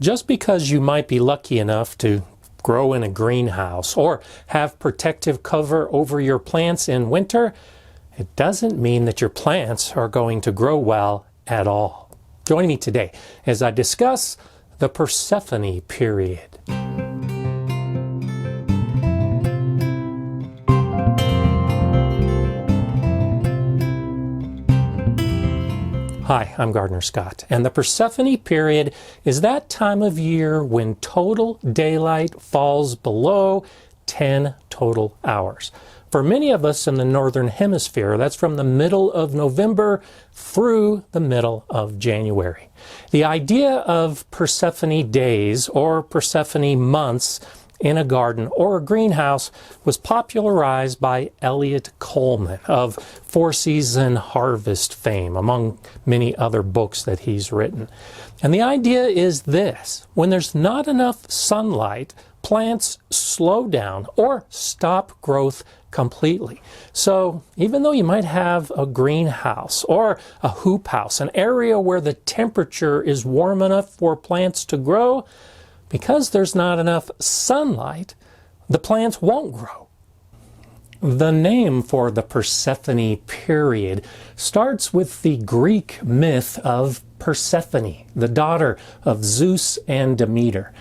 Just because you might be lucky enough to grow in a greenhouse or have protective cover over your plants in winter, it doesn't mean that your plants are going to grow well at all. Join me today as I discuss the Persephone Period. Hi, I'm Gardener Scott, and the Persephone Period is that time of year when total daylight falls below 10 total hours. For many of us in the Northern Hemisphere, that's from the middle of November through the middle of January. The idea of Persephone days or Persephone months in a garden or a greenhouse was popularized by Eliot Coleman of Four Season Harvest fame, among many other books that he's written. And the idea is this: when there's not enough sunlight, plants slow down or stop growth completely. So even though you might have a greenhouse or a hoop house, an area where the temperature is warm enough for plants to grow, because there's not enough sunlight, the plants won't grow. The name for the Persephone period starts with the Greek myth of Persephone, the daughter of Zeus and Demeter.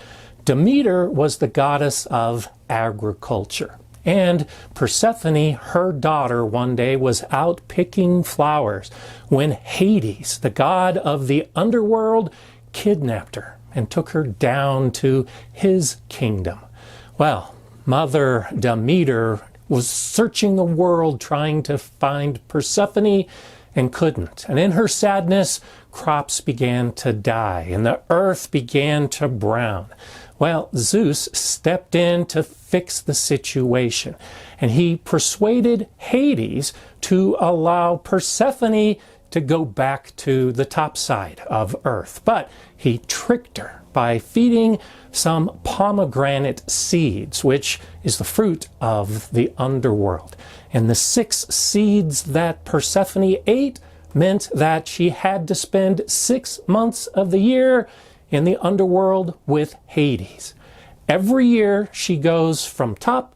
Demeter was the goddess of agriculture, and Persephone, her daughter, one day was out picking flowers when Hades, the god of the underworld, kidnapped her and took her down to his kingdom. Well, Mother Demeter was searching the world trying to find Persephone and couldn't. And in her sadness, crops began to die and the earth began to brown. Well, Zeus stepped in to fix the situation, and he persuaded Hades to allow Persephone to go back to the top side of Earth. But he tricked her by feeding some pomegranate seeds, which is the fruit of the underworld. And the 6 seeds that Persephone ate meant that she had to spend 6 months of the year in the underworld with Hades. Every year she goes from top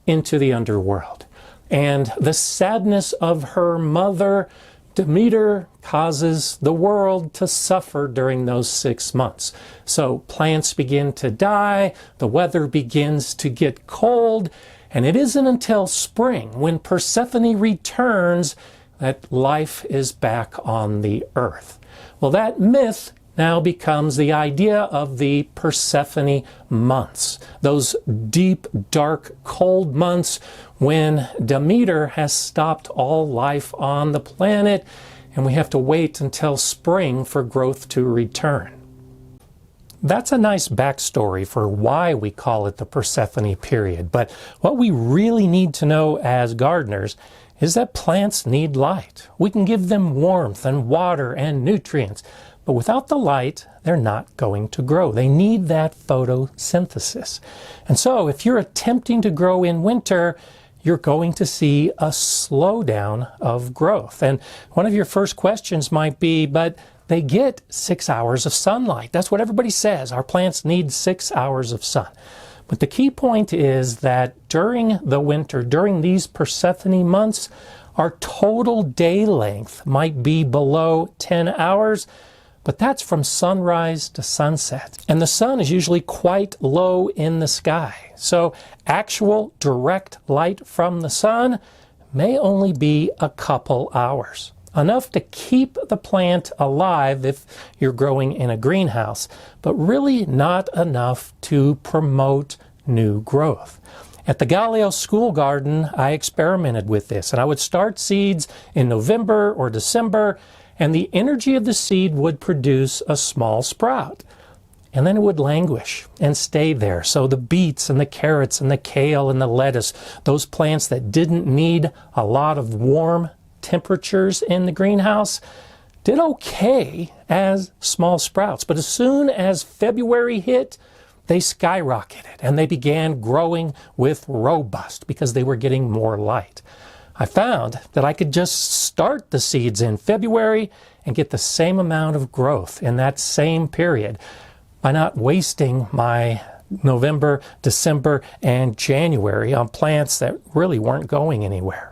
into the underworld. And the sadness of her mother Demeter causes the world to suffer during those 6 months. So plants begin to die, the weather begins to get cold, and it isn't until spring, when Persephone returns, that life is back on the earth. Well, that myth now becomes the idea of the Persephone months, those deep, dark, cold months when Demeter has stopped all life on the planet and we have to wait until spring for growth to return. That's a nice backstory for why we call it the Persephone period, but what we really need to know as gardeners is that plants need light. We can give them warmth and water and nutrients, but without the light, they're not going to grow. They need that photosynthesis. And so if you're attempting to grow in winter, you're going to see a slowdown of growth. And one of your first questions might be, but they get 6 hours of sunlight. That's what everybody says. Our plants need 6 hours of sun. But the key point is that during the winter, during these Persephone months, our total day length might be below 10 hours, but that's from sunrise to sunset. And the sun is usually quite low in the sky. So actual direct light from the sun may only be a couple hours. Enough to keep the plant alive if you're growing in a greenhouse, but really not enough to promote new growth. At the Galileo School Garden, I experimented with this, and I would start seeds in November or December, and the energy of the seed would produce a small sprout. And then it would languish and stay there. So the beets and the carrots and the kale and the lettuce, those plants that didn't need a lot of warm temperatures in the greenhouse, did okay as small sprouts. But as soon as February hit, they skyrocketed and they began growing with robust because they were getting more light. I found that I could just start the seeds in February and get the same amount of growth in that same period. by not wasting my November, December, and January on plants that really weren't going anywhere.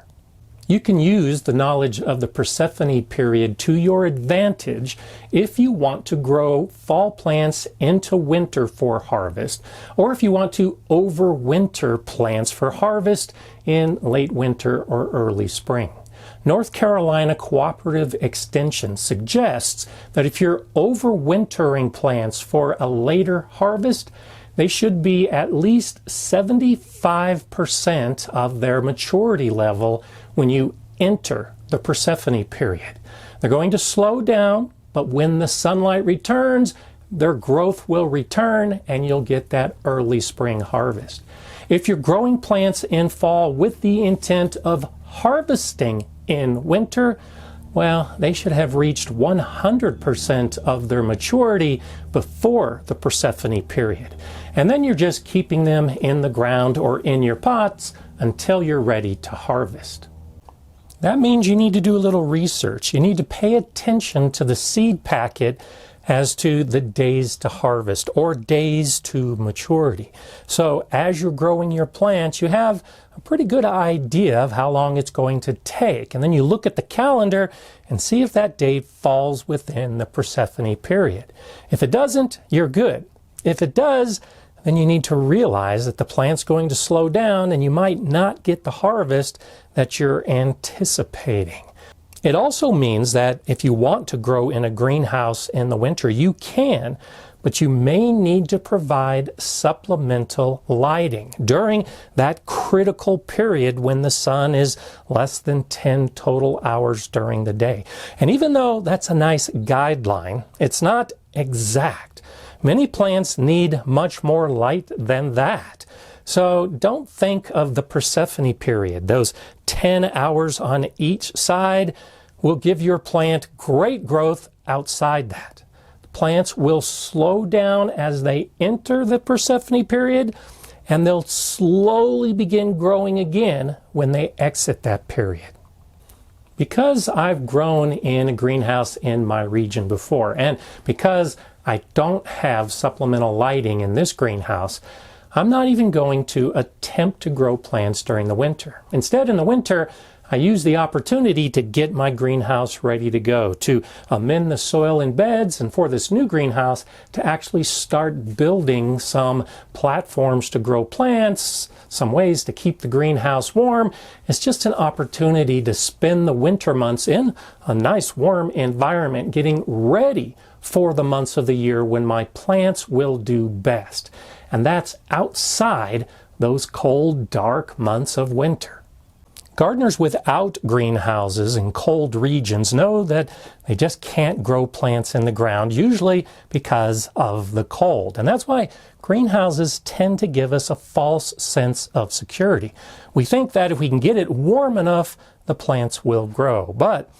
You can use the knowledge of the Persephone period to your advantage if you want to grow fall plants into winter for harvest, or if you want to overwinter plants for harvest in late winter or early spring. North Carolina Cooperative Extension suggests that if you're overwintering plants for a later harvest, they should be at least 75% of their maturity level when you enter the Persephone period. They're going to slow down, but when the sunlight returns, their growth will return and you'll get that early spring harvest. If you're growing plants in fall with the intent of harvesting in winter, well, they should have reached 100% of their maturity before the Persephone period. And then you're just keeping them in the ground or in your pots until you're ready to harvest. That means you need to do a little research. You need to pay attention to the seed packet as to the days to harvest or days to maturity. So as you're growing your plants, you have a pretty good idea of how long it's going to take. And then you look at the calendar and see if that date falls within the Persephone period. If it doesn't, you're good. If it does, then you need to realize that the plant's going to slow down and you might not get the harvest that you're anticipating. It also means that if you want to grow in a greenhouse in the winter, you can, but you may need to provide supplemental lighting during that critical period when the sun is less than 10 total hours during the day. And even though that's a nice guideline, it's not exact. Many plants need much more light than that. So don't think of the Persephone period. Those 10 hours on each side will give your plant great growth outside that. The plants will slow down as they enter the Persephone period, and they'll slowly begin growing again when they exit that period. Because I've grown in a greenhouse in my region before, and because I don't have supplemental lighting in this greenhouse, I'm not even going to attempt to grow plants during the winter. Instead, in the winter, I use the opportunity to get my greenhouse ready to go, to amend the soil in beds, and for this new greenhouse, to actually start building some platforms to grow plants, some ways to keep the greenhouse warm. It's just an opportunity to spend the winter months in a nice warm environment, getting ready for the months of the year when my plants will do best. And that's outside those cold, dark months of winter. Gardeners without greenhouses in cold regions know that they just can't grow plants in the ground, usually because of the cold. And that's why greenhouses tend to give us a false sense of security. We think that if we can get it warm enough, the plants will grow. But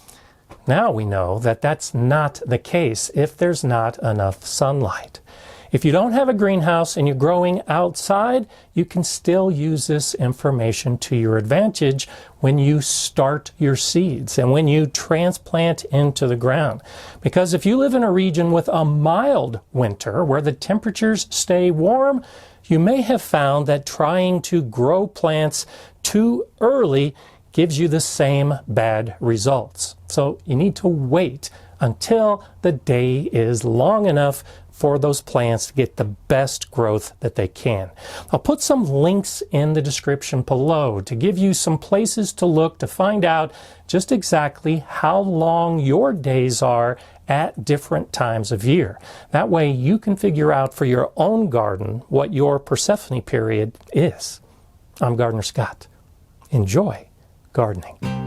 now we know that that's not the case if there's not enough sunlight. If you don't have a greenhouse and you're growing outside, you can still use this information to your advantage when you start your seeds and when you transplant into the ground. Because if you live in a region with a mild winter where the temperatures stay warm, you may have found that trying to grow plants too early gives you the same bad results. So you need to wait until the day is long enough for those plants to get the best growth that they can. I'll put some links in the description below to give you some places to look to find out just exactly how long your days are at different times of year. That way you can figure out for your own garden what your Persephone period is. I'm Gardener Scott. Enjoy gardening.